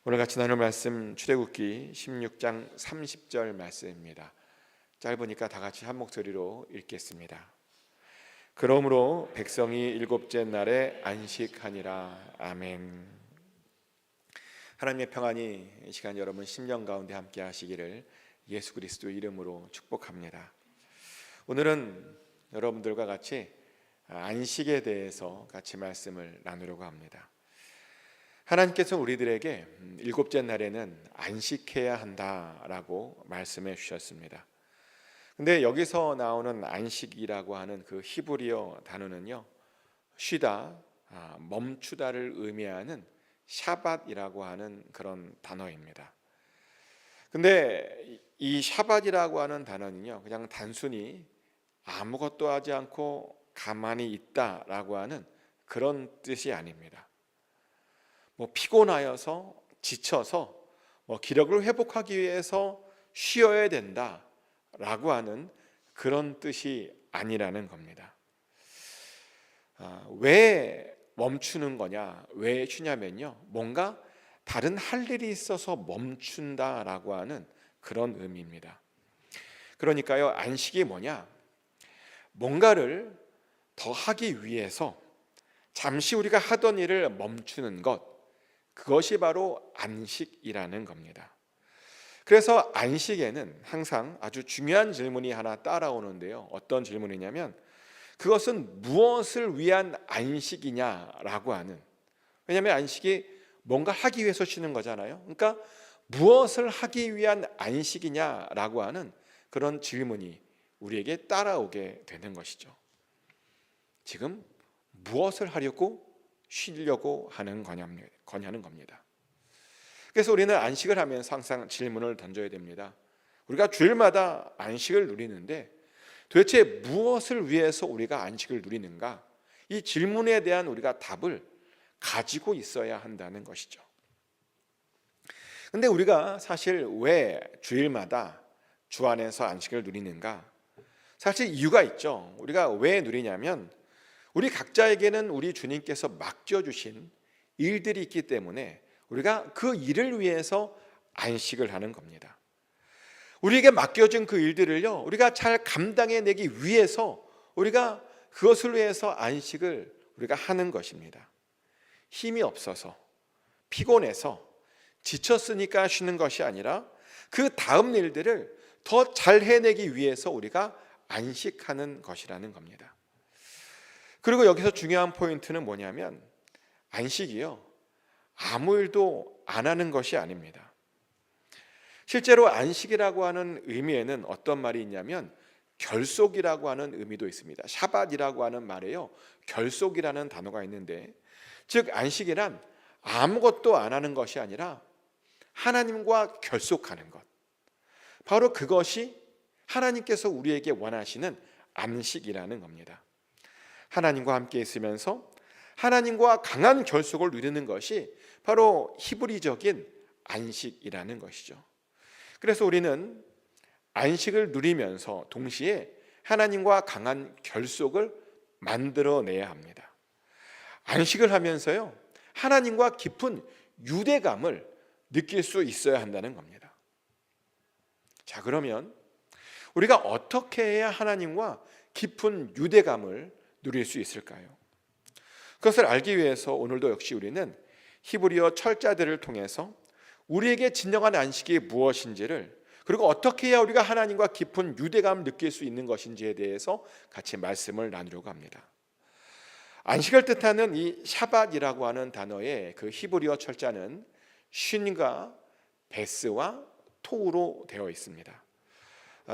오늘 같이 나눌 말씀 출애굽기 16장 30절 말씀입니다. 짧으니까 다 같이 한 목소리로 읽겠습니다. 그러므로 백성이 일곱째 날에 안식하니라. 아멘. 하나님의 평안이 이 시간 여러분 심령 가운데 함께 하시기를 예수 그리스도 이름으로 축복합니다. 오늘은 여러분들과 같이 안식에 대해서 같이 말씀을 나누려고 합니다. 하나님께서 우리들에게 일곱째 날에는 안식해야 한다라고 말씀해 주셨습니다. 근데 여기서 나오는 안식이라고 하는 그 히브리어 단어는요, 쉬다, 멈추다를 의미하는 샤밧이라고 하는 그런 단어입니다. 근데 이 샤밧이라고 하는 단어는요, 그냥 단순히 아무것도 하지 않고 가만히 있다라고 하는 그런 뜻이 아닙니다. 피곤하여서 지쳐서 기력을 회복하기 위해서 쉬어야 된다라고 하는 그런 뜻이 아니라는 겁니다. 왜 멈추는 거냐, 왜 쉬냐면요, 뭔가 다른 할 일이 있어서 멈춘다라고 하는 그런 의미입니다. 그러니까요, 안식이 뭐냐, 뭔가를 더 하기 위해서 잠시 우리가 하던 일을 멈추는 것, 그것이 바로 안식이라는 겁니다. 그래서 안식에는 항상 아주 중요한 질문이 하나 따라오는데요, 어떤 질문이냐면 그것은 무엇을 위한 안식이냐라고 하는, 왜냐하면 안식이 뭔가 하기 위해서 쉬는 거잖아요. 그러니까 무엇을 하기 위한 안식이냐라고 하는 그런 질문이 우리에게 따라오게 되는 것이죠. 지금 무엇을 하려고 쉬려고 하는 거냐는 겁니다. 그래서 우리는 안식을 하면서 항상 질문을 던져야 됩니다. 우리가 주일마다 안식을 누리는데 도대체 무엇을 위해서 우리가 안식을 누리는가? 이 질문에 대한 우리가 답을 가지고 있어야 한다는 것이죠. 근데 우리가 사실 왜 주일마다 주 안에서 안식을 누리는가? 사실 이유가 있죠. 우리가 왜 누리냐면 우리 각자에게는 우리 주님께서 맡겨주신 일들이 있기 때문에 우리가 그 일을 위해서 안식을 하는 겁니다. 우리에게 맡겨진 그 일들을요, 우리가 잘 감당해내기 위해서 우리가 그것을 위해서 안식을 우리가 하는 것입니다. 힘이 없어서, 피곤해서, 지쳤으니까 쉬는 것이 아니라 그 다음 일들을 더 잘 해내기 위해서 우리가 안식하는 것이라는 겁니다. 그리고 여기서 중요한 포인트는 뭐냐면 안식이요, 아무 일도 안 하는 것이 아닙니다. 실제로 안식이라고 하는 의미에는 어떤 말이 있냐면 결속이라고 하는 의미도 있습니다. 샤밧이라고 하는 말에요, 결속이라는 단어가 있는데, 즉 안식이란 아무것도 안 하는 것이 아니라 하나님과 결속하는 것, 바로 그것이 하나님께서 우리에게 원하시는 안식이라는 겁니다. 하나님과 함께 있으면서 하나님과 강한 결속을 누리는 것이 바로 히브리적인 안식이라는 것이죠. 그래서 우리는 안식을 누리면서 동시에 하나님과 강한 결속을 만들어내야 합니다. 안식을 하면서요, 하나님과 깊은 유대감을 느낄 수 있어야 한다는 겁니다. 자, 그러면 우리가 어떻게 해야 하나님과 깊은 유대감을 누릴 수 있을까요? 그것을 알기 위해서 오늘도 역시 우리는 히브리어 철자들을 통해서 우리에게 진정한 안식이 무엇인지를, 그리고 어떻게 해야 우리가 하나님과 깊은 유대감을 느낄 수 있는 것인지에 대해서 같이 말씀을 나누려고 합니다. 안식을 뜻하는 이 샤밧이라고 하는 단어의 그 히브리어 철자는 쉰과 베스와 토우로 되어 있습니다.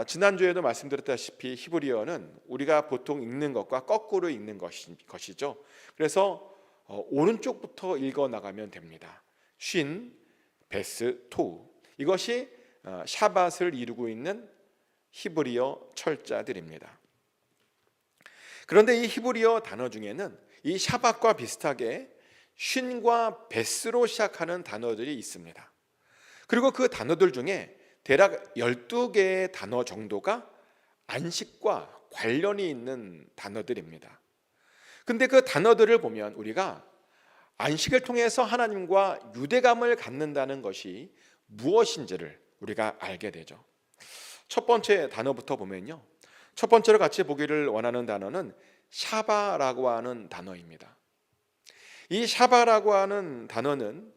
지난주에도 말씀드렸다시피 히브리어는 우리가 보통 읽는 것과 거꾸로 읽는 것이죠. 그래서 오른쪽부터 읽어 나가면 됩니다. 쉰, 베스, 토우, 이것이 샤밧을 이루고 있는 히브리어 철자들입니다. 그런데 이 히브리어 단어 중에는 이 샤밧과 비슷하게 쉰과 베스로 시작하는 단어들이 있습니다. 그리고 그 단어들 중에 대략 12개의 단어 정도가 안식과 관련이 있는 단어들입니다. 근데 그 단어들을 보면 우리가 안식을 통해서 하나님과 유대감을 갖는다는 것이 무엇인지를 우리가 알게 되죠. 첫 번째 단어부터 보면요, 첫 번째로 같이 보기를 원하는 단어는 샤바라고 하는 단어입니다. 이 샤바라고 하는 단어는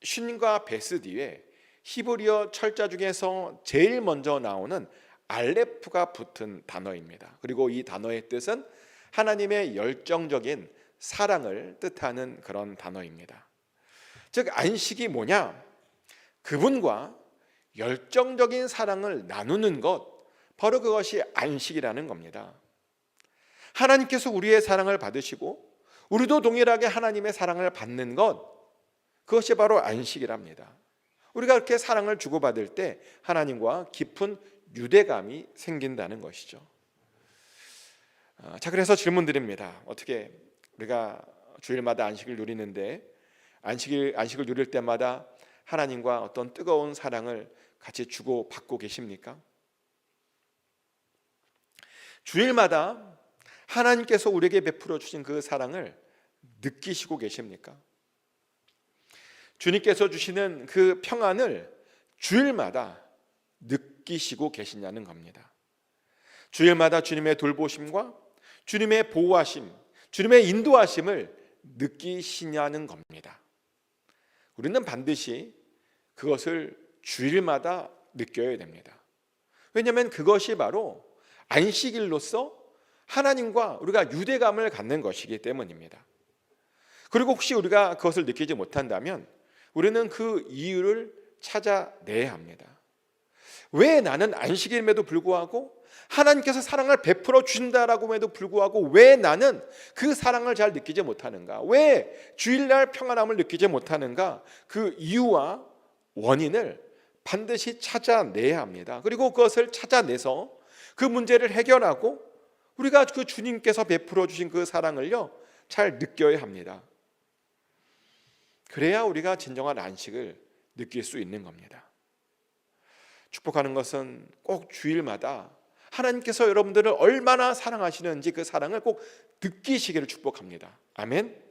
쉰과 베스 뒤에 히브리어 철자 중에서 제일 먼저 나오는 알레프가 붙은 단어입니다. 그리고 이 단어의 뜻은 하나님의 열정적인 사랑을 뜻하는 그런 단어입니다. 즉 안식이 뭐냐? 그분과 열정적인 사랑을 나누는 것, 바로 그것이 안식이라는 겁니다. 하나님께서 우리의 사랑을 받으시고 우리도 동일하게 하나님의 사랑을 받는 것, 그것이 바로 안식이랍니다. 우리가 그렇게 사랑을 주고받을 때 하나님과 깊은 유대감이 생긴다는 것이죠. 자, 그래서 질문 드립니다. 어떻게 우리가 주일마다 안식을 누리는데 안식을 누릴 때마다 하나님과 어떤 뜨거운 사랑을 같이 주고받고 계십니까? 주일마다 하나님께서 우리에게 베풀어 주신 그 사랑을 느끼시고 계십니까? 주님께서 주시는 그 평안을 주일마다 느끼시고 계시냐는 겁니다. 주일마다 주님의 돌보심과 주님의 보호하심, 주님의 인도하심을 느끼시냐는 겁니다. 우리는 반드시 그것을 주일마다 느껴야 됩니다. 왜냐하면 그것이 바로 안식일로서 하나님과 우리가 유대감을 갖는 것이기 때문입니다. 그리고 혹시 우리가 그것을 느끼지 못한다면 우리는 그 이유를 찾아내야 합니다. 왜 나는 안식일임에도 불구하고 하나님께서 사랑을 베풀어 주신다라고 해도 불구하고 왜 나는 그 사랑을 잘 느끼지 못하는가? 왜 주일날 평안함을 느끼지 못하는가? 그 이유와 원인을 반드시 찾아내야 합니다. 그리고 그것을 찾아내서 그 문제를 해결하고 우리가 그 주님께서 베풀어 주신 그 사랑을요 잘 느껴야 합니다. 그래야 우리가 진정한 안식을 느낄 수 있는 겁니다. 축복하는 것은 꼭 주일마다 하나님께서 여러분들을 얼마나 사랑하시는지 그 사랑을 꼭 느끼시기를 축복합니다. 아멘.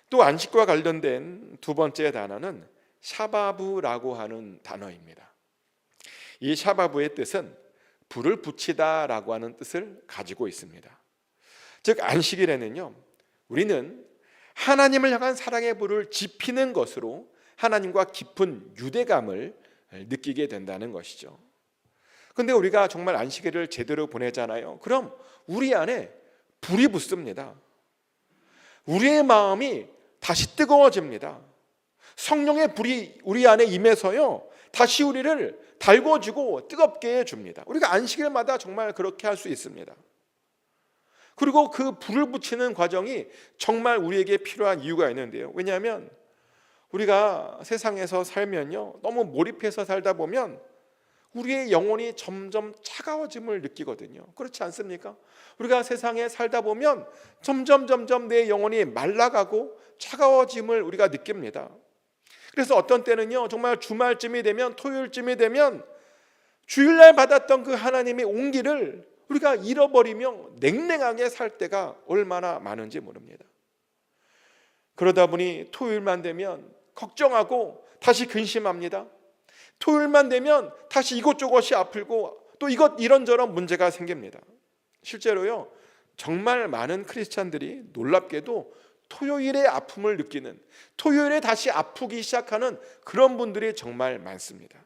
또 안식과 관련된 두 번째 단어는 샤바브라고 하는 단어입니다. 이 샤바브의 뜻은 불을 붙이다라고 하는 뜻을 가지고 있습니다. 즉 안식일에는요 우리는 하나님을 향한 사랑의 불을 지피는 것으로 하나님과 깊은 유대감을 느끼게 된다는 것이죠. 근데 우리가 정말 안식일을 제대로 보내잖아요. 그럼 우리 안에 불이 붙습니다. 우리의 마음이 다시 뜨거워집니다. 성령의 불이 우리 안에 임해서요 다시 우리를 달궈주고 뜨겁게 해줍니다. 우리가 안식일마다 정말 그렇게 할 수 있습니다. 그리고 그 불을 붙이는 과정이 정말 우리에게 필요한 이유가 있는데요. 왜냐하면 우리가 세상에서 살면요 너무 몰입해서 살다 보면 우리의 영혼이 점점 차가워짐을 느끼거든요. 그렇지 않습니까? 우리가 세상에 살다 보면 점점 내 영혼이 말라가고 차가워짐을 우리가 느낍니다. 그래서 어떤 때는요 정말 주말쯤이 되면 토요일쯤이 되면 주일날 받았던 그 하나님의 온기를 우리가 잃어버리며 냉랭하게 살 때가 얼마나 많은지 모릅니다. 그러다 보니 토요일만 되면 걱정하고 다시 근심합니다. 토요일만 되면 다시 이것저것이 아프고 또 이런저런 문제가 생깁니다. 실제로요 정말 많은 크리스찬들이 놀랍게도 토요일에 아픔을 느끼는, 토요일에 다시 아프기 시작하는 그런 분들이 정말 많습니다.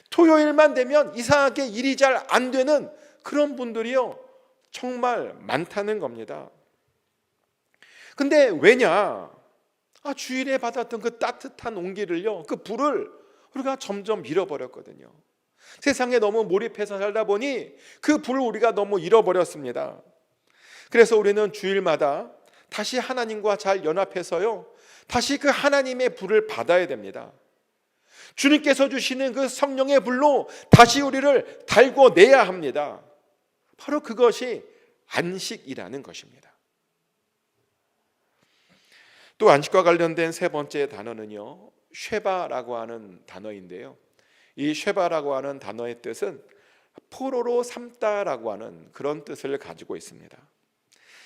토요일만 되면 이상하게 일이 잘 안 되는 그런 분들이요 정말 많다는 겁니다. 근데 왜냐? 주일에 받았던 그 따뜻한 온기를요 그 불을 우리가 점점 잃어버렸거든요. 세상에 너무 몰입해서 살다 보니 그 불을 우리가 너무 잃어버렸습니다. 그래서 우리는 주일마다 다시 하나님과 잘 연합해서요 다시 그 하나님의 불을 받아야 됩니다. 주님께서 주시는 그 성령의 불로 다시 우리를 달궈내야 합니다. 바로 그것이 안식이라는 것입니다. 또 안식과 관련된 세 번째 단어는요 쉐바라고 하는 단어인데요, 이 쉐바라고 하는 단어의 뜻은 포로로 삼다라고 하는 그런 뜻을 가지고 있습니다.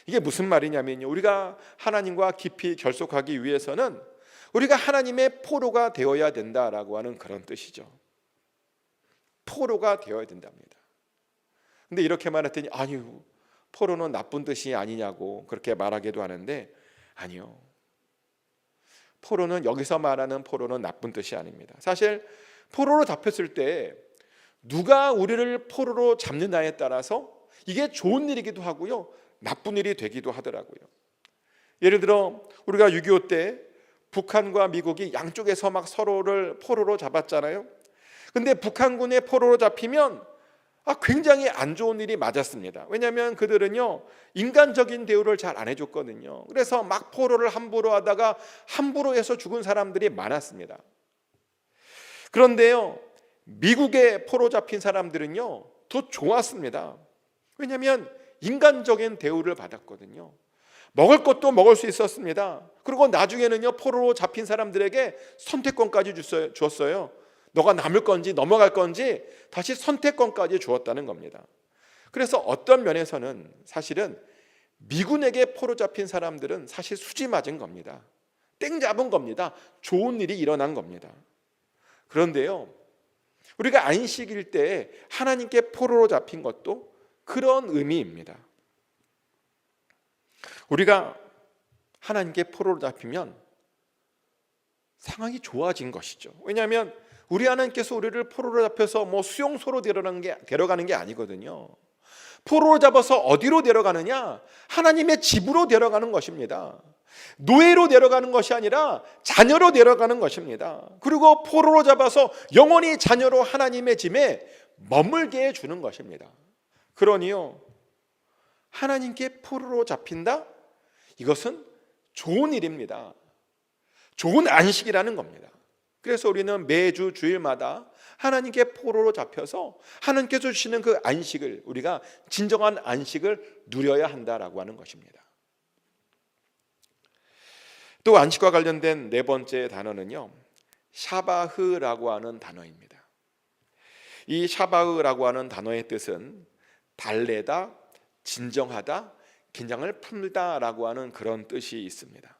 이게 무슨 말이냐면요, 우리가 하나님과 깊이 결속하기 위해서는 우리가 하나님의 포로가 되어야 된다라고 하는 그런 뜻이죠. 포로가 되어야 된답니다. 근데 이렇게 말했더니 아니요, 포로는 나쁜 뜻이 아니냐고 그렇게 말하기도 하는데, 아니요, 포로는, 여기서 말하는 포로는 나쁜 뜻이 아닙니다. 사실 포로로 잡혔을 때 누가 우리를 포로로 잡느냐에 따라서 이게 좋은 일이기도 하고요, 나쁜 일이 되기도 하더라고요. 예를 들어 우리가 6.25 때 북한과 미국이 양쪽에서 막 서로를 포로로 잡았잖아요. 근데 북한군의 포로로 잡히면 굉장히 안 좋은 일이 맞았습니다. 왜냐하면 그들은요, 인간적인 대우를 잘 안 해줬거든요. 그래서 막 포로를 함부로 하다가 함부로 해서 죽은 사람들이 많았습니다. 그런데요, 미국에 포로 잡힌 사람들은요 더 좋았습니다. 왜냐하면 인간적인 대우를 받았거든요. 먹을 것도 먹을 수 있었습니다. 그리고 나중에는요, 포로로 잡힌 사람들에게 선택권까지 주었어요. 너가 남을 건지 넘어갈 건지 다시 선택권까지 주었다는 겁니다. 그래서 어떤 면에서는 사실은 미군에게 포로 잡힌 사람들은 사실 수지 맞은 겁니다. 땡 잡은 겁니다. 좋은 일이 일어난 겁니다. 그런데요, 우리가 안식일 때 하나님께 포로로 잡힌 것도 그런 의미입니다. 우리가 하나님께 포로로 잡히면 상황이 좋아진 것이죠. 왜냐하면 우리 하나님께서 우리를 포로로 잡혀서 수용소로 데려가는 게 아니거든요. 포로로 잡아서 어디로 데려가느냐? 하나님의 집으로 데려가는 것입니다. 노예로 데려가는 것이 아니라 자녀로 데려가는 것입니다. 그리고 포로로 잡아서 영원히 자녀로 하나님의 집에 머물게 해주는 것입니다. 그러니요, 하나님께 포로로 잡힌다? 이것은 좋은 일입니다. 좋은 안식이라는 겁니다. 그래서 우리는 매주 주일마다 하나님께 포로로 잡혀서 하나님께서 주시는 그 안식을, 우리가 진정한 안식을 누려야 한다라고 하는 것입니다. 또 안식과 관련된 네 번째 단어는요, 샤바흐라고 하는 단어입니다. 이 샤바흐라고 하는 단어의 뜻은 달래다, 진정하다, 긴장을 풀다라고 하는 그런 뜻이 있습니다.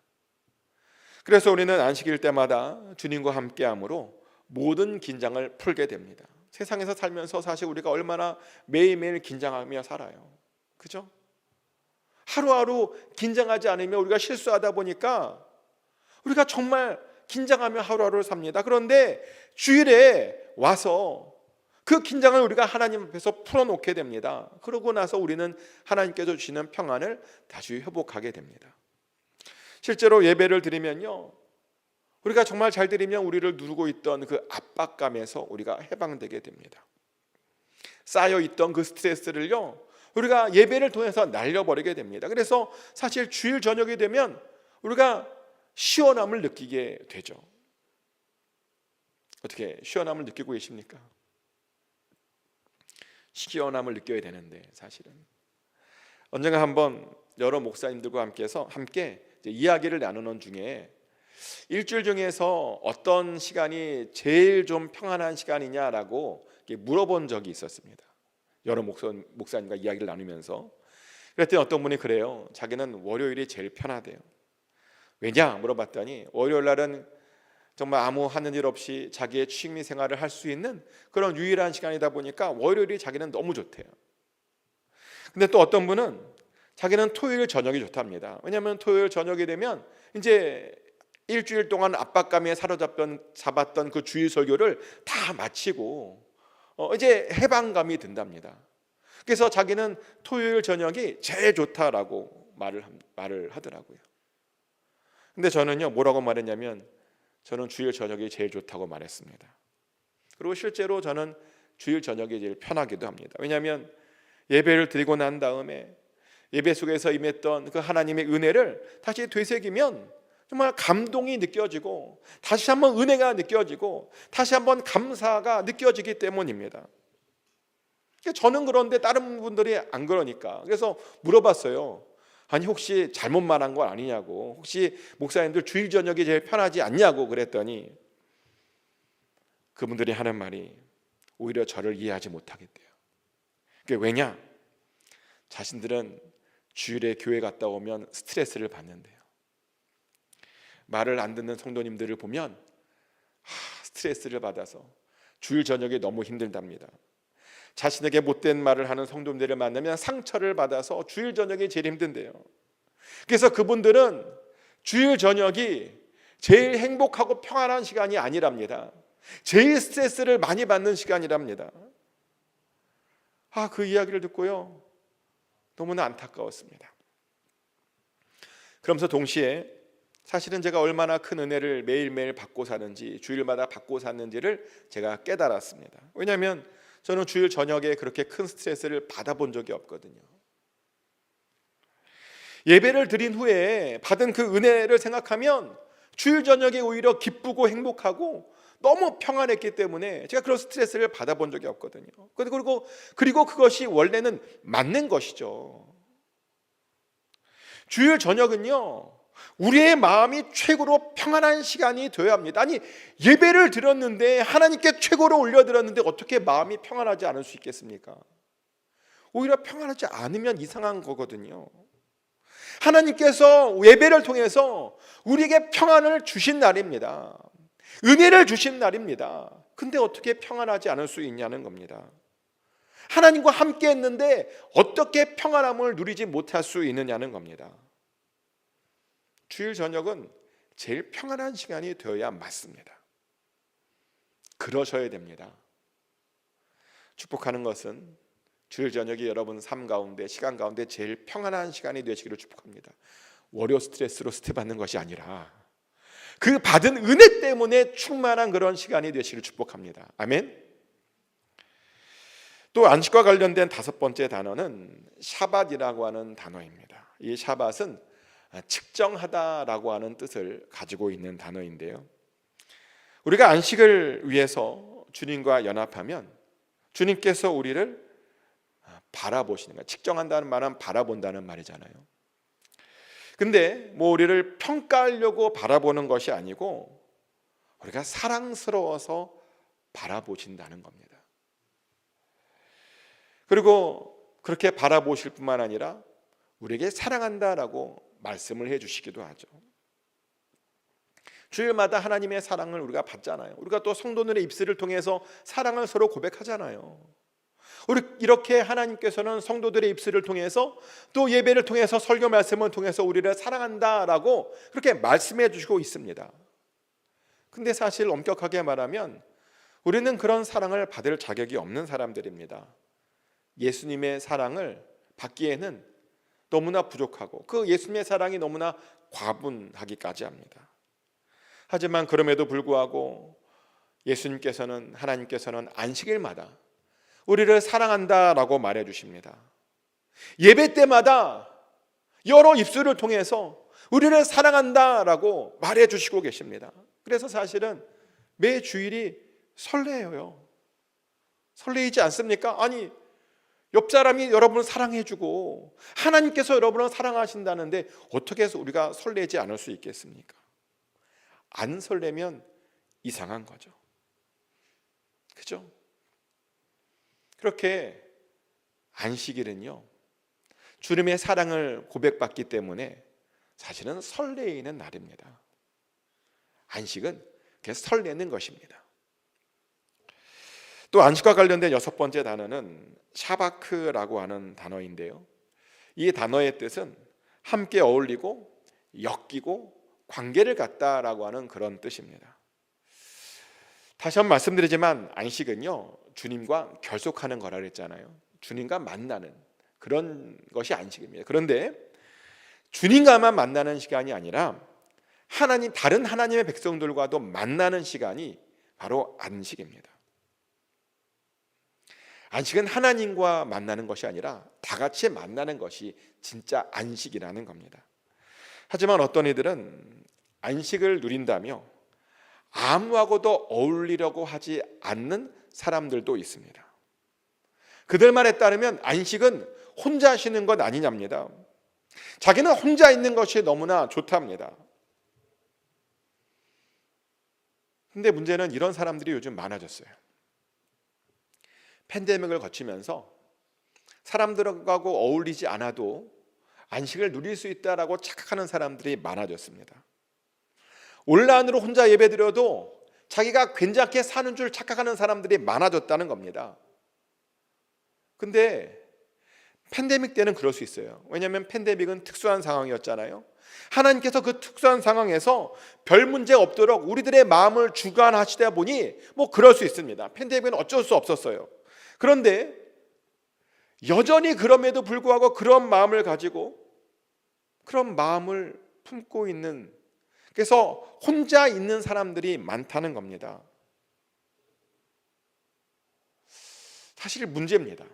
그래서 우리는 안식일 때마다 주님과 함께함으로 모든 긴장을 풀게 됩니다. 세상에서 살면서 사실 우리가 얼마나 매일매일 긴장하며 살아요. 그죠? 하루하루 긴장하지 않으면 우리가 실수하다 보니까 우리가 정말 긴장하며 하루하루를 삽니다. 그런데 주일에 와서 그 긴장을 우리가 하나님 앞에서 풀어놓게 됩니다. 그러고 나서 우리는 하나님께서 주시는 평안을 다시 회복하게 됩니다. 실제로 예배를 드리면요, 우리가 정말 잘 드리면 우리를 누르고 있던 그 압박감에서 우리가 해방되게 됩니다. 쌓여있던 그 스트레스를요, 우리가 예배를 통해서 날려버리게 됩니다. 그래서 사실 주일 저녁이 되면 우리가 시원함을 느끼게 되죠. 어떻게 시원함을 느끼고 계십니까? 시원함을 느껴야 되는데 사실은 언젠가 한번 여러 목사님들과 함께 이야기를 나누는 중에 일주일 중에서 어떤 시간이 제일 좀 평안한 시간이냐라고 물어본 적이 있었습니다. 여러 목사님과 이야기를 나누면서 그랬더니 어떤 분이 그래요. 자기는 월요일이 제일 편하대요. 왜냐 물어봤더니 월요일 날은 정말 아무 하는 일 없이 자기의 취미 생활을 할 수 있는 그런 유일한 시간이다 보니까 월요일이 자기는 너무 좋대요. 근데 또 어떤 분은 자기는 토요일 저녁이 좋답니다. 왜냐하면 토요일 저녁이 되면 이제 일주일 동안 압박감에 사로잡았던 그 주일 설교를 다 마치고 이제 해방감이 든답니다. 그래서 자기는 토요일 저녁이 제일 좋다라고 말을 하더라고요. 근데 저는요, 뭐라고 말했냐면 저는 주일 저녁이 제일 좋다고 말했습니다. 그리고 실제로 저는 주일 저녁이 제일 편하기도 합니다. 왜냐하면 예배를 드리고 난 다음에 예배 속에서 임했던 그 하나님의 은혜를 다시 되새기면 정말 감동이 느껴지고 다시 한번 은혜가 느껴지고 다시 한번 감사가 느껴지기 때문입니다. 저는 그런데 다른 분들이 안 그러니까 그래서 물어봤어요. 아니 혹시 잘못 말한 건 아니냐고, 혹시 목사님들 주일 저녁이 제일 편하지 않냐고 그랬더니 그분들이 하는 말이 오히려 저를 이해하지 못하겠대요. 그게 왜냐? 자신들은 주일에 교회 갔다 오면 스트레스를 받는데요. 말을 안 듣는 성도님들을 보면 스트레스를 받아서 주일 저녁에 너무 힘들답니다. 자신에게 못된 말을 하는 성도님들을 만나면 상처를 받아서 주일 저녁이 제일 힘든데요. 그래서 그분들은 주일 저녁이 제일 행복하고 평안한 시간이 아니랍니다. 제일 스트레스를 많이 받는 시간이랍니다. 그 이야기를 듣고요, 너무나 안타까웠습니다. 그러면서 동시에 사실은 제가 얼마나 큰 은혜를 매일매일 받고 사는지, 주일마다 받고 사는지를 제가 깨달았습니다. 왜냐하면 저는 주일 저녁에 그렇게 큰 스트레스를 받아본 적이 없거든요. 예배를 드린 후에 받은 그 은혜를 생각하면 주일 저녁에 오히려 기쁘고 행복하고 너무 평안했기 때문에 제가 그런 스트레스를 받아본 적이 없거든요. 그리고 그것이 원래는 맞는 것이죠. 주일 저녁은요, 우리의 마음이 최고로 평안한 시간이 되어야 합니다. 아니, 예배를 드렸는데, 하나님께 최고로 올려드렸는데 어떻게 마음이 평안하지 않을 수 있겠습니까? 오히려 평안하지 않으면 이상한 거거든요. 하나님께서 예배를 통해서 우리에게 평안을 주신 날입니다. 은혜를 주신 날입니다. 근데 어떻게 평안하지 않을 수 있냐는 겁니다. 하나님과 함께 했는데 어떻게 평안함을 누리지 못할 수 있느냐는 겁니다. 주일 저녁은 제일 평안한 시간이 되어야 맞습니다. 그러셔야 됩니다. 축복하는 것은 주일 저녁이 여러분 삶 가운데, 시간 가운데 제일 평안한 시간이 되시기를 축복합니다. 월요 스트레스로 스트레스 받는 것이 아니라 그 받은 은혜 때문에 충만한 그런 시간이 되시기를 축복합니다. 아멘. 또 안식과 관련된 다섯 번째 단어는 샤밧이라고 하는 단어입니다. 이 샤밧은 측정하다라고 하는 뜻을 가지고 있는 단어인데요, 우리가 안식을 위해서 주님과 연합하면 주님께서 우리를 바라보시는 거예요. 측정한다는 말은 바라본다는 말이잖아요. 근데 우리를 평가하려고 바라보는 것이 아니고 우리가 사랑스러워서 바라보신다는 겁니다. 그리고 그렇게 바라보실 뿐만 아니라 우리에게 사랑한다라고 말씀을 해주시기도 하죠. 주일마다 하나님의 사랑을 우리가 받잖아요. 우리가 또 성도들의 입술을 통해서 사랑을 서로 고백하잖아요. 우리 이렇게 하나님께서는 성도들의 입술을 통해서, 또 예배를 통해서, 설교 말씀을 통해서 우리를 사랑한다라고 그렇게 말씀해 주시고 있습니다. 근데 사실 엄격하게 말하면 우리는 그런 사랑을 받을 자격이 없는 사람들입니다. 예수님의 사랑을 받기에는 너무나 부족하고 그 예수님의 사랑이 너무나 과분하기까지 합니다. 하지만 그럼에도 불구하고 예수님께서는, 하나님께서는 안식일마다 우리를 사랑한다라고 말해 주십니다. 예배 때마다 여러 입술을 통해서 우리를 사랑한다라고 말해 주시고 계십니다. 그래서 사실은 매 주일이 설레요. 설레이지 않습니까? 아니, 옆 사람이 여러분을 사랑해주고 하나님께서 여러분을 사랑하신다는데 어떻게 해서 우리가 설레지 않을 수 있겠습니까? 안 설레면 이상한 거죠. 그죠? 그렇게 안식일은요, 주님의 사랑을 고백받기 때문에 사실은 설레이는 날입니다. 안식은 그래서 설레는 것입니다. 또 안식과 관련된 여섯 번째 단어는 샤바크라고 하는 단어인데요, 이 단어의 뜻은 함께 어울리고 엮이고 관계를 갖다라고 하는 그런 뜻입니다. 다시 한번 말씀드리지만 안식은요, 주님과 결속하는 거라 그랬잖아요. 주님과 만나는 그런 것이 안식입니다. 그런데 주님과만 만나는 시간이 아니라 다른 하나님의 백성들과도 만나는 시간이 바로 안식입니다. 안식은 하나님과 만나는 것이 아니라 다 같이 만나는 것이 진짜 안식이라는 겁니다. 하지만 어떤 이들은 안식을 누린다며 아무하고도 어울리려고 하지 않는 사람들도 있습니다. 그들 말에 따르면 안식은 혼자 쉬는 것 아니냐입니다. 자기는 혼자 있는 것이 너무나 좋답니다. 근데 문제는 이런 사람들이 요즘 많아졌어요. 팬데믹을 거치면서 사람들하고 어울리지 않아도 안식을 누릴 수 있다라고 착각하는 사람들이 많아졌습니다. 온라인으로 혼자 예배드려도 자기가 괜찮게 사는 줄 착각하는 사람들이 많아졌다는 겁니다. 근데 팬데믹 때는 그럴 수 있어요. 왜냐하면 팬데믹은 특수한 상황이었잖아요. 하나님께서 그 특수한 상황에서 별 문제 없도록 우리들의 마음을 주관하시다 보니 뭐 그럴 수 있습니다. 팬데믹은 어쩔 수 없었어요. 그런데 여전히 그럼에도 불구하고 그런 마음을 가지고 그런 마음을 품고 있는, 그래서 혼자 있는 사람들이 많다는 겁니다. 사실 문제입니다.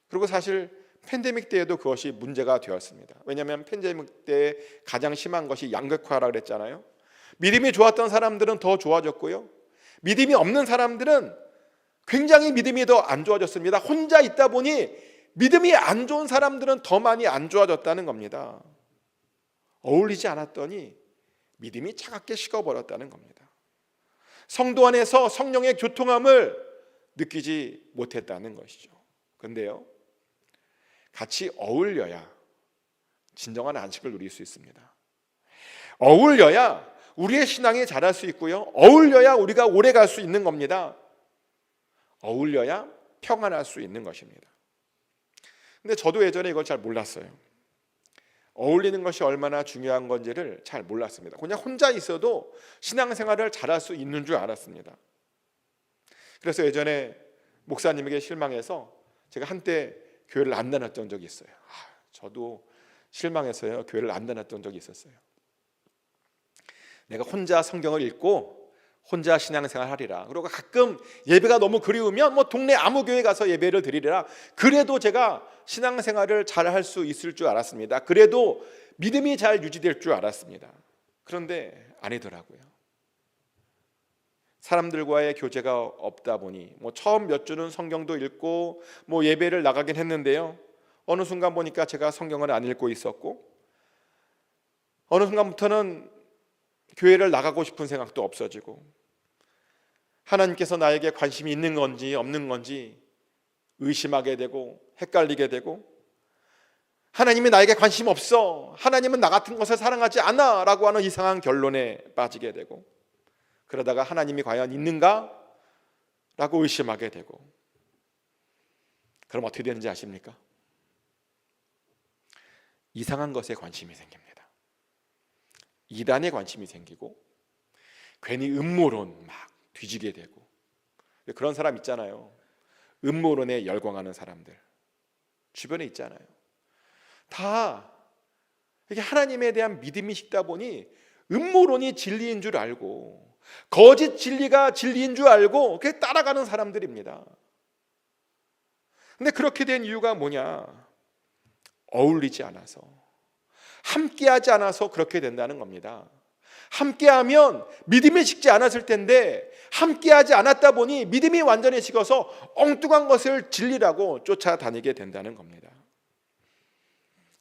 그리고 사실 팬데믹 때에도 그것이 문제가 되었습니다. 왜냐하면 팬데믹 때 가장 심한 것이 양극화라 그랬잖아요. 믿음이 좋았던 사람들은 더 좋아졌고요, 믿음이 없는 사람들은 굉장히 믿음이 더 안 좋아졌습니다. 혼자 있다 보니 믿음이 안 좋은 사람들은 더 많이 안 좋아졌다는 겁니다. 어울리지 않았더니 믿음이 차갑게 식어버렸다는 겁니다. 성도 안에서 성령의 교통함을 느끼지 못했다는 것이죠. 그런데요, 같이 어울려야 진정한 안식을 누릴 수 있습니다. 어울려야 우리의 신앙이 자랄 수 있고요, 어울려야 우리가 오래 갈 수 있는 겁니다. 어울려야 평안할 수 있는 것입니다. 근데 저도 예전에 이걸 잘 몰랐어요. 어울리는 것이 얼마나 중요한 건지를 잘 몰랐습니다. 그냥 혼자 있어도 신앙생활을 잘할 수 있는 줄 알았습니다. 그래서 예전에 목사님에게 실망해서 제가 한때 교회를 안 다녔던 적이 있어요. 저도 실망해서요, 교회를 안 다녔던 적이 있었어요. 내가 혼자 성경을 읽고 혼자 신앙생활 하리라. 그리고 가끔 예배가 너무 그리우면 뭐 동네 아무 교회 가서 예배를 드리리라. 그래도 제가 신앙생활을 잘 할 수 있을 줄 알았습니다. 그래도 믿음이 잘 유지될 줄 알았습니다. 그런데 아니더라고요. 사람들과의 교제가 없다 보니 뭐 처음 몇 주는 성경도 읽고 뭐 예배를 나가긴 했는데요, 어느 순간 보니까 제가 성경을 안 읽고 있었고, 어느 순간부터는 교회를 나가고 싶은 생각도 없어지고, 하나님께서 나에게 관심이 있는 건지 없는 건지 의심하게 되고 헷갈리게 되고, 하나님이 나에게 관심 없어, 하나님은 나 같은 것을 사랑하지 않아 라고 하는 이상한 결론에 빠지게 되고, 그러다가 하나님이 과연 있는가? 라고 의심하게 되고, 그럼 어떻게 되는지 아십니까? 이상한 것에 관심이 생깁니다. 이단에 관심이 생기고 괜히 음모론 막 뒤지게 되고, 그런 사람 있잖아요. 음모론에 열광하는 사람들 주변에 있잖아요. 다 이게 하나님에 대한 믿음이 식다 보니 음모론이 진리인 줄 알고 거짓 진리가 진리인 줄 알고 그렇게 따라가는 사람들입니다. 근데 그렇게 된 이유가 뭐냐? 어울리지 않아서, 함께하지 않아서 그렇게 된다는 겁니다. 함께하면 믿음이 식지 않았을 텐데 함께하지 않았다 보니 믿음이 완전히 식어서 엉뚱한 것을 진리라고 쫓아다니게 된다는 겁니다.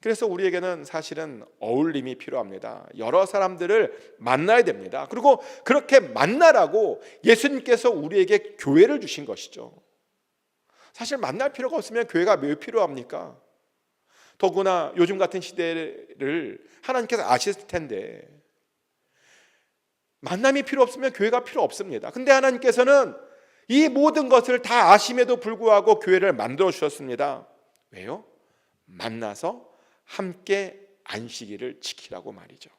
그래서 우리에게는 사실은 어울림이 필요합니다. 여러 사람들을 만나야 됩니다. 그리고 그렇게 만나라고 예수님께서 우리에게 교회를 주신 것이죠. 사실 만날 필요가 없으면 교회가 왜 필요합니까? 더구나 요즘 같은 시대를 하나님께서 아실 텐데 만남이 필요 없으면 교회가 필요 없습니다. 근데 하나님께서는 이 모든 것을 다 아심에도 불구하고 교회를 만들어 주셨습니다. 왜요? 만나서 함께 안식일을 지키라고 말이죠.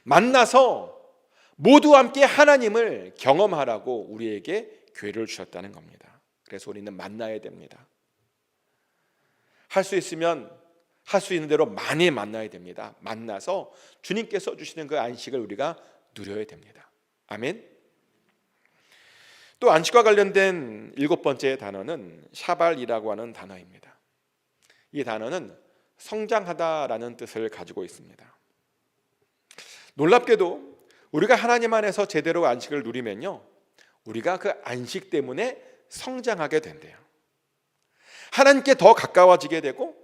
만나서 모두 함께 하나님을 경험하라고 우리에게 교회를 주셨다는 겁니다. 그래서 우리는 만나야 됩니다. 할 수 있으면 할 수 있는 대로 많이 만나야 됩니다. 만나서 주님께서 주시는 그 안식을 우리가 누려야 됩니다. 아멘. 또 안식과 관련된 7번째 단어는 샤발이라고 하는 단어입니다. 이 단어는 성장하다라는 뜻을 가지고 있습니다. 놀랍게도 우리가 하나님 안에서 제대로 안식을 누리면요, 우리가 그 안식 때문에 성장하게 된대요. 하나님께 더 가까워지게 되고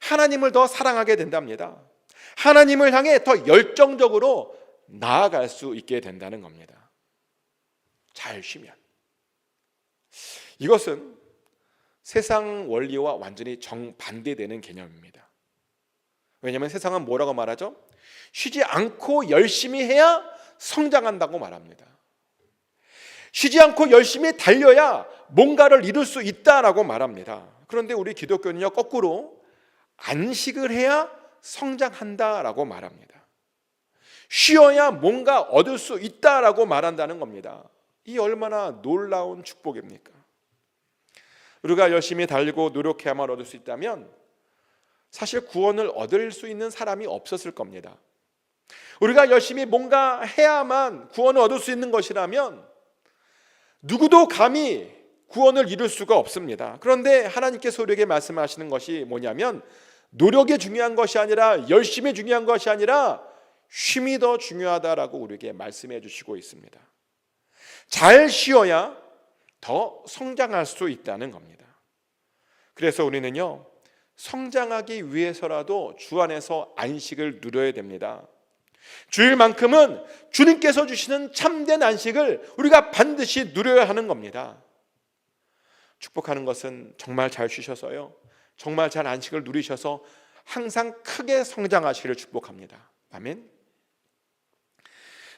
하나님을 더 사랑하게 된답니다. 하나님을 향해 더 열정적으로 나아갈 수 있게 된다는 겁니다. 잘 쉬면. 이것은 세상 원리와 완전히 정반대되는 개념입니다. 왜냐하면 세상은 뭐라고 말하죠? 쉬지 않고 열심히 해야 성장한다고 말합니다. 쉬지 않고 열심히 달려야 뭔가를 이룰 수 있다라고 말합니다. 그런데 우리 기독교는요, 거꾸로 안식을 해야 성장한다라고 말합니다. 쉬어야 뭔가 얻을 수 있다라고 말한다는 겁니다. 이 얼마나 놀라운 축복입니까? 우리가 열심히 달리고 노력해야만 얻을 수 있다면 사실 구원을 얻을 수 있는 사람이 없었을 겁니다. 우리가 열심히 뭔가 해야만 구원을 얻을 수 있는 것이라면 누구도 감히 구원을 이룰 수가 없습니다. 그런데 하나님께서 우리에게 말씀하시는 것이 뭐냐면 노력이 중요한 것이 아니라 열심히 중요한 것이 아니라 쉼이 더 중요하다라고 우리에게 말씀해 주시고 있습니다. 잘 쉬어야 더 성장할 수 있다는 겁니다. 그래서 우리는요, 성장하기 위해서라도 주 안에서 안식을 누려야 됩니다. 주일만큼은 주님께서 주시는 참된 안식을 우리가 반드시 누려야 하는 겁니다. 축복하는 것은 정말 잘 쉬셔서요, 정말 잘 안식을 누리셔서 항상 크게 성장하시기를 축복합니다. 아멘.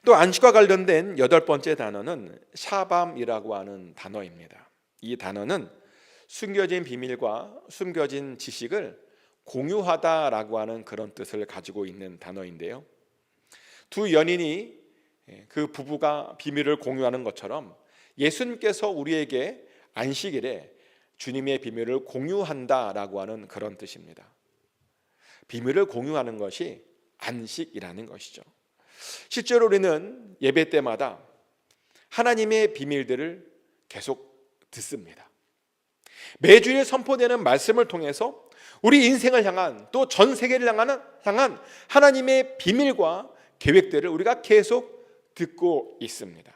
또 안식과 관련된 8번째 단어는 샤밤이라고 하는 단어입니다. 이 단어는 숨겨진 비밀과 숨겨진 지식을 공유하다라고 하는 그런 뜻을 가지고 있는 단어인데요, 두 연인이, 그 부부가 비밀을 공유하는 것처럼 예수님께서 우리에게 안식일에 주님의 비밀을 공유한다라고 하는 그런 뜻입니다. 비밀을 공유하는 것이 안식이라는 것이죠. 실제로 우리는 예배 때마다 하나님의 비밀들을 계속 듣습니다. 매주일 선포되는 말씀을 통해서 우리 인생을 향한, 또 전 세계를 향한 하나님의 비밀과 계획들을 우리가 계속 듣고 있습니다.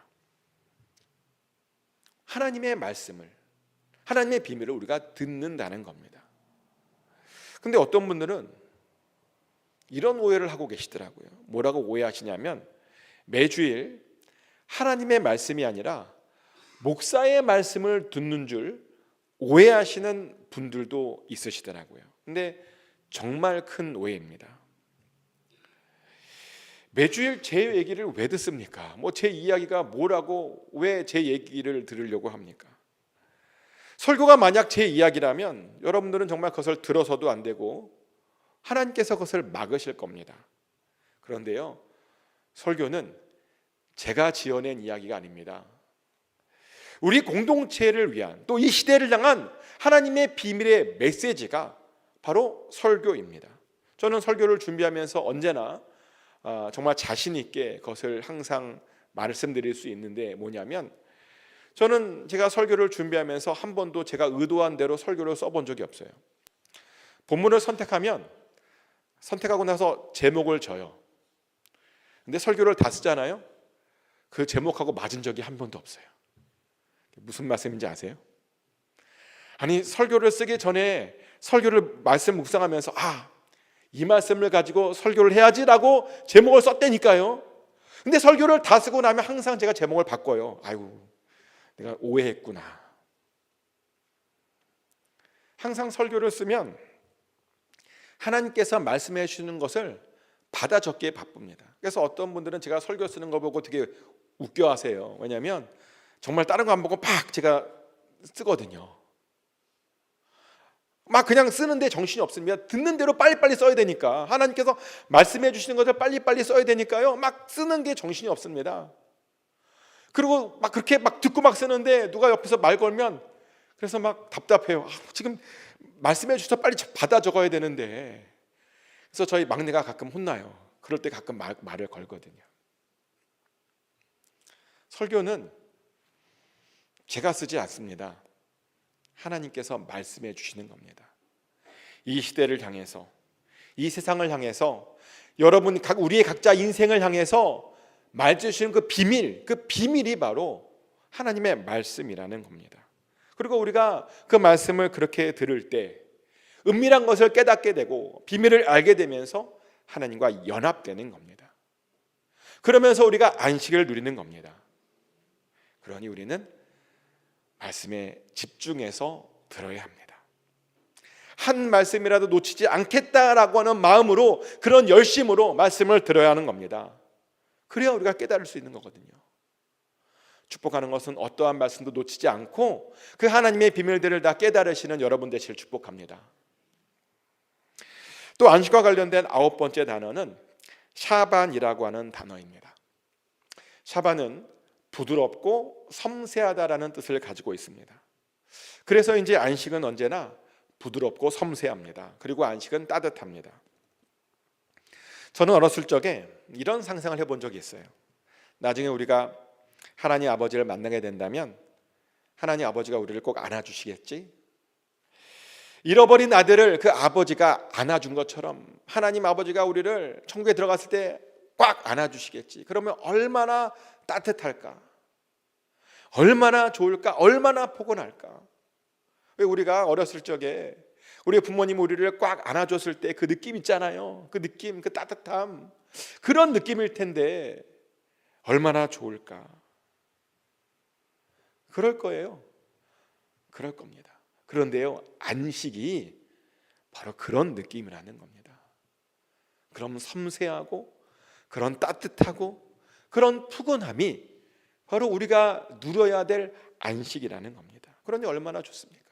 하나님의 말씀을, 하나님의 비밀을 우리가 듣는다는 겁니다. 근데 어떤 분들은 이런 오해를 하고 계시더라고요. 뭐라고 오해하시냐면 매주일 하나님의 말씀이 아니라 목사의 말씀을 듣는 줄 오해하시는 분들도 있으시더라고요. 근데 정말 큰 오해입니다. 매주일 제 얘기를 왜 듣습니까? 제 이야기가 뭐라고 왜 제 얘기를 들으려고 합니까? 설교가 만약 제 이야기라면 여러분들은 정말 그것을 들어서도 안 되고 하나님께서 그것을 막으실 겁니다. 그런데요, 설교는 제가 지어낸 이야기가 아닙니다. 우리 공동체를 위한, 또 이 시대를 향한 하나님의 비밀의 메시지가 바로 설교입니다. 저는 설교를 준비하면서 언제나 정말 자신 있게 그것을 항상 말씀드릴 수 있는데 뭐냐면, 저는 제가 설교를 준비하면서 한 번도 제가 의도한 대로 설교를 써본 적이 없어요. 본문을 선택하고 나서 제목을 져요. 근데 설교를 다 쓰잖아요. 그 제목하고 맞은 적이 한 번도 없어요. 무슨 말씀인지 아세요? 아니, 설교를 쓰기 전에 설교를 말씀 묵상하면서 이 말씀을 가지고 설교를 해야지라고 제목을 썼다니까요. 근데 설교를 다 쓰고 나면 항상 제가 제목을 바꿔요. 아이고, 내가 오해했구나. 항상 설교를 쓰면 하나님께서 말씀해 주시는 것을 받아 적기에 바쁩니다. 그래서 어떤 분들은 제가 설교 쓰는 거 보고 되게 웃겨하세요. 왜냐하면 정말 다른 거 안 보고 막 제가 쓰거든요. 막 그냥 쓰는데 정신이 없습니다. 듣는 대로 빨리빨리 써야 되니까, 하나님께서 말씀해 주시는 것을 빨리빨리 써야 되니까요, 막 쓰는 게 정신이 없습니다. 그리고 막 그렇게 막 듣고 막 쓰는데 누가 옆에서 말 걸면 그래서 막 답답해요. 지금 말씀해 주셔서 빨리 받아 적어야 되는데. 그래서 저희 막내가 가끔 혼나요. 그럴 때 가끔 말을 걸거든요. 설교는 제가 쓰지 않습니다. 하나님께서 말씀해 주시는 겁니다. 이 시대를 향해서, 이 세상을 향해서, 여러분 우리의 각자 인생을 향해서 말해주시는 그 비밀이 바로 하나님의 말씀이라는 겁니다. 그리고 우리가 그 말씀을 그렇게 들을 때 은밀한 것을 깨닫게 되고 비밀을 알게 되면서 하나님과 연합되는 겁니다. 그러면서 우리가 안식을 누리는 겁니다. 그러니 우리는 말씀에 집중해서 들어야 합니다. 한 말씀이라도 놓치지 않겠다라고 하는 마음으로, 그런 열심으로 말씀을 들어야 하는 겁니다. 그래야 우리가 깨달을 수 있는 거거든요. 축복하는 것은 어떠한 말씀도 놓치지 않고 그 하나님의 비밀들을 다 깨달으시는 여러분 되시길 축복합니다. 또 안식과 관련된 9번째 단어는 샤반이라고 하는 단어입니다. 샤반은 부드럽고 섬세하다라는 뜻을 가지고 있습니다. 그래서 이제 안식은 언제나 부드럽고 섬세합니다. 그리고 안식은 따뜻합니다. 저는 어렸을 적에 이런 상상을 해본 적이 있어요. 나중에 우리가 하나님 아버지를 만나게 된다면 하나님 아버지가 우리를 꼭 안아주시겠지? 잃어버린 아들을 그 아버지가 안아준 것처럼 하나님 아버지가 우리를 천국에 들어갔을 때 꽉 안아주시겠지. 그러면 얼마나 따뜻할까? 얼마나 좋을까? 얼마나 포근할까? 왜 우리가 어렸을 적에 우리 부모님 우리를 꽉 안아줬을 때 그 느낌 있잖아요. 그 느낌, 그 따뜻함, 그런 느낌일 텐데 얼마나 좋을까? 그럴 거예요. 그럴 겁니다. 그런데요, 안식이 바로 그런 느낌이라는 겁니다. 그런 섬세하고 그런 따뜻하고 그런 푸근함이 바로 우리가 누려야 될 안식이라는 겁니다. 그러니 얼마나 좋습니까?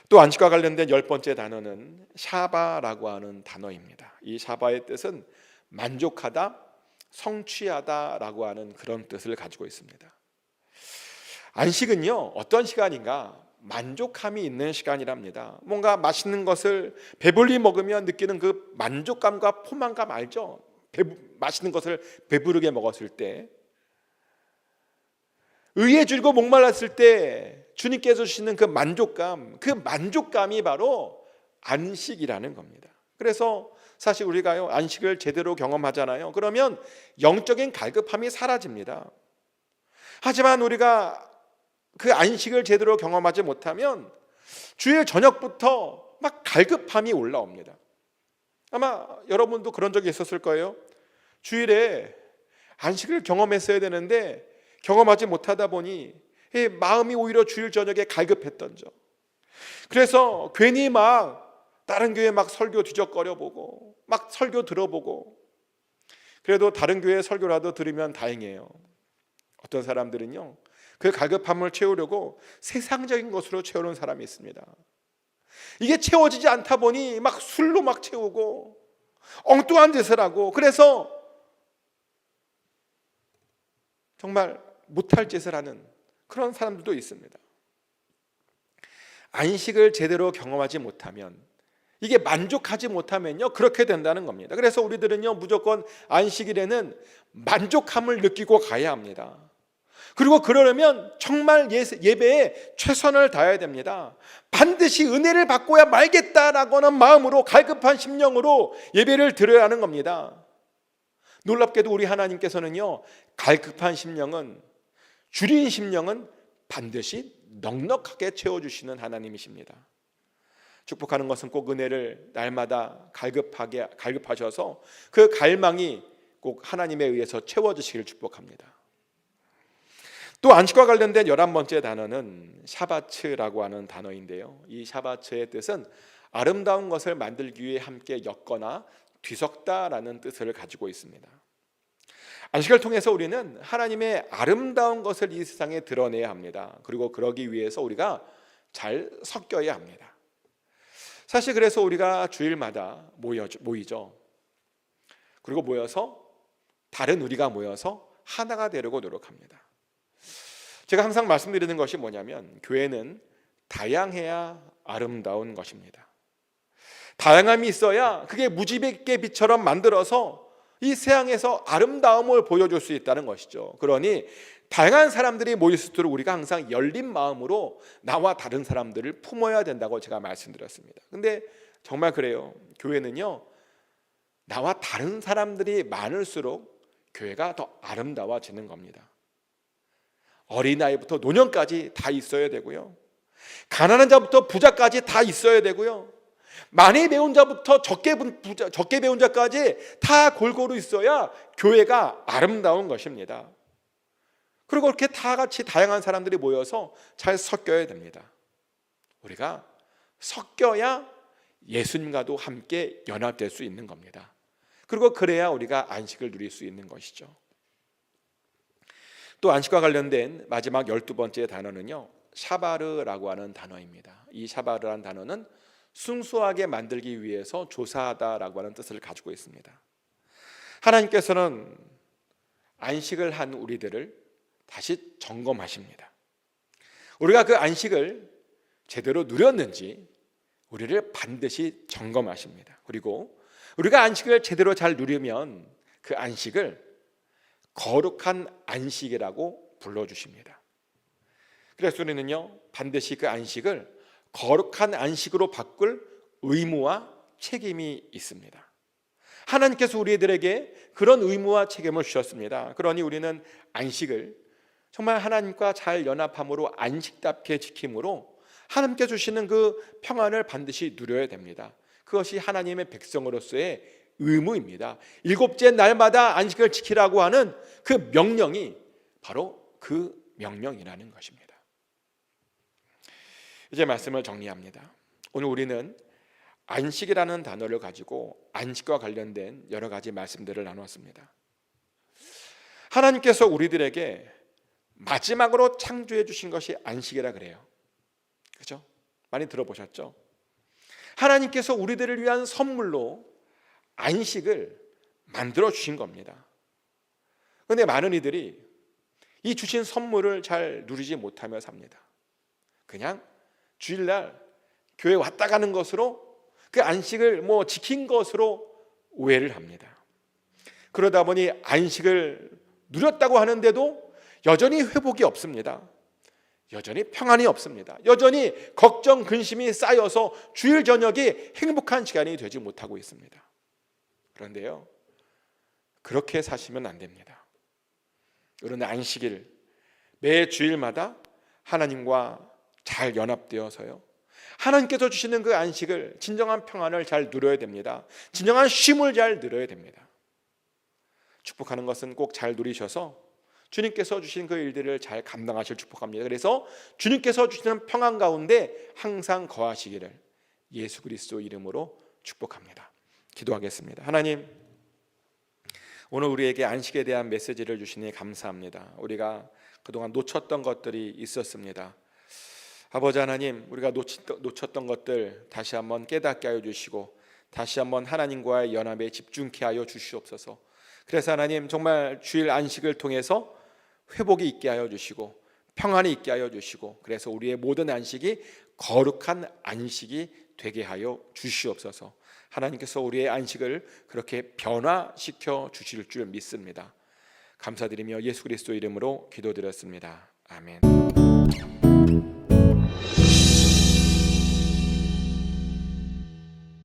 또 안식과 관련된 10번째 단어는 샤바라고 하는 단어입니다. 이 샤바의 뜻은 만족하다, 성취하다라고 하는 그런 뜻을 가지고 있습니다. 안식은요, 어떤 시간인가? 만족함이 있는 시간이랍니다. 뭔가 맛있는 것을 배불리 먹으면 느끼는 그 만족감과 포만감 알죠? 맛있는 것을 배부르게 먹었을 때, 의에 줄고 목말랐을 때 주님께서 주시는 그 만족감이 바로 안식이라는 겁니다. 그래서 사실 우리가요, 안식을 제대로 경험하잖아요. 그러면 영적인 갈급함이 사라집니다. 하지만 우리가 그 안식을 제대로 경험하지 못하면 주일 저녁부터 막 갈급함이 올라옵니다. 아마 여러분도 그런 적이 있었을 거예요. 주일에 안식을 경험했어야 되는데 경험하지 못하다 보니 마음이 오히려 주일 저녁에 갈급했던 적. 그래서 괜히 막 다른 교회 막 설교 뒤적거려 보고 막 설교 들어보고, 그래도 다른 교회 설교라도 들으면 다행이에요. 어떤 사람들은요, 그 갈급함을 채우려고 세상적인 것으로 채우는 사람이 있습니다. 이게 채워지지 않다 보니 막 술로 막 채우고 엉뚱한 짓을 하고, 그래서 정말 못할 짓을 하는 그런 사람들도 있습니다. 안식을 제대로 경험하지 못하면, 이게 만족하지 못하면요, 그렇게 된다는 겁니다. 그래서 우리들은요, 무조건 안식일에는 만족함을 느끼고 가야 합니다. 그리고 그러려면 정말 예배에 최선을 다해야 됩니다. 반드시 은혜를 받고야 말겠다라고 하는 마음으로, 갈급한 심령으로 예배를 드려야 하는 겁니다. 놀랍게도 우리 하나님께서는요, 갈급한 심령은, 줄인 심령은 반드시 넉넉하게 채워주시는 하나님이십니다. 축복하는 것은 꼭 은혜를 날마다 갈급하셔서 그 갈망이 꼭 하나님에 의해서 채워주시기를 축복합니다. 또 안식과 관련된 11번째 단어는 샤바츠라고 하는 단어인데요, 이 샤바츠의 뜻은 아름다운 것을 만들기 위해 함께 엮거나 뒤섞다라는 뜻을 가지고 있습니다. 안식을 통해서 우리는 하나님의 아름다운 것을 이 세상에 드러내야 합니다. 그리고 그러기 위해서 우리가 잘 섞여야 합니다. 사실 그래서 우리가 주일마다 모이죠. 그리고 다른 우리가 모여서 하나가 되려고 노력합니다. 제가 항상 말씀드리는 것이 뭐냐면, 교회는 다양해야 아름다운 것입니다. 다양함이 있어야 그게 무지갯빛처럼 만들어서 이 세상에서 아름다움을 보여줄 수 있다는 것이죠. 그러니 다양한 사람들이 모일 수 있도록 우리가 항상 열린 마음으로 나와 다른 사람들을 품어야 된다고 제가 말씀드렸습니다. 근데 정말 그래요. 교회는요, 나와 다른 사람들이 많을수록 교회가 더 아름다워지는 겁니다. 어린아이부터 노년까지 다 있어야 되고요, 가난한 자부터 부자까지 다 있어야 되고요, 많이 배운 자부터 적게 배운 자까지 다 골고루 있어야 교회가 아름다운 것입니다. 그리고 이렇게 다 같이 다양한 사람들이 모여서 잘 섞여야 됩니다. 우리가 섞여야 예수님과도 함께 연합될 수 있는 겁니다. 그리고 그래야 우리가 안식을 누릴 수 있는 것이죠. 또 안식과 관련된 마지막 12번째 단어는요, 샤바르라고 하는 단어입니다. 이 샤바르라는 단어는 순수하게 만들기 위해서 조사하다라고 하는 뜻을 가지고 있습니다. 하나님께서는 안식을 한 우리들을 다시 점검하십니다. 우리가 그 안식을 제대로 누렸는지 우리를 반드시 점검하십니다. 그리고 우리가 안식을 제대로 잘 누리면 그 안식을 거룩한 안식이라고 불러주십니다. 그래서 우리는요, 반드시 그 안식을 거룩한 안식으로 바꿀 의무와 책임이 있습니다. 하나님께서 우리들에게 그런 의무와 책임을 주셨습니다. 그러니 우리는 안식을 정말 하나님과 잘 연합함으로 안식답게 지킴으로 하나님께 주시는 그 평안을 반드시 누려야 됩니다. 그것이 하나님의 백성으로서의 의무입니다. 7째 날마다 안식을 지키라고 하는 그 명령이 바로 그 명령이라는 것입니다. 이제 말씀을 정리합니다. 오늘 우리는 안식이라는 단어를 가지고 안식과 관련된 여러 가지 말씀들을 나눴습니다. 하나님께서 우리들에게 마지막으로 창조해 주신 것이 안식이라 그래요. 그렇죠? 많이 들어보셨죠? 하나님께서 우리들을 위한 선물로 안식을 만들어 주신 겁니다. 그런데 많은 이들이 이 주신 선물을 잘 누리지 못하며 삽니다. 그냥 주일날 교회 왔다 가는 것으로 그 안식을 지킨 것으로 오해를 합니다. 그러다 보니 안식을 누렸다고 하는데도 여전히 회복이 없습니다. 여전히 평안이 없습니다. 여전히 걱정, 근심이 쌓여서 주일 저녁이 행복한 시간이 되지 못하고 있습니다. 그런데요, 그렇게 사시면 안 됩니다. 우리는 안식일 매 주일마다 하나님과 잘 연합되어서요, 하나님께서 주시는 그 안식을, 진정한 평안을 잘 누려야 됩니다. 진정한 쉼을 잘 누려야 됩니다. 축복하는 것은 꼭 잘 누리셔서 주님께서 주신 그 일들을 잘 감당하실 축복합니다. 그래서 주님께서 주시는 평안 가운데 항상 거하시기를 예수 그리스도 이름으로 축복합니다. 기도하겠습니다. 하나님, 오늘 우리에게 안식에 대한 메시지를 주시니 감사합니다. 우리가 그동안 놓쳤던 것들이 있었습니다. 아버지 하나님, 우리가 놓쳤던 것들 다시 한번 깨닫게 하여 주시고 다시 한번 하나님과의 연합에 집중케 하여 주시옵소서. 그래서 하나님, 정말 주일 안식을 통해서 회복이 있게 하여 주시고 평안이 있게 하여 주시고, 그래서 우리의 모든 안식이 거룩한 안식이 되게 하여 주시옵소서. 하나님께서 우리의 안식을 그렇게 변화시켜 주실 줄 믿습니다. 감사드리며 예수 그리스도 이름으로 기도드렸습니다. 아멘.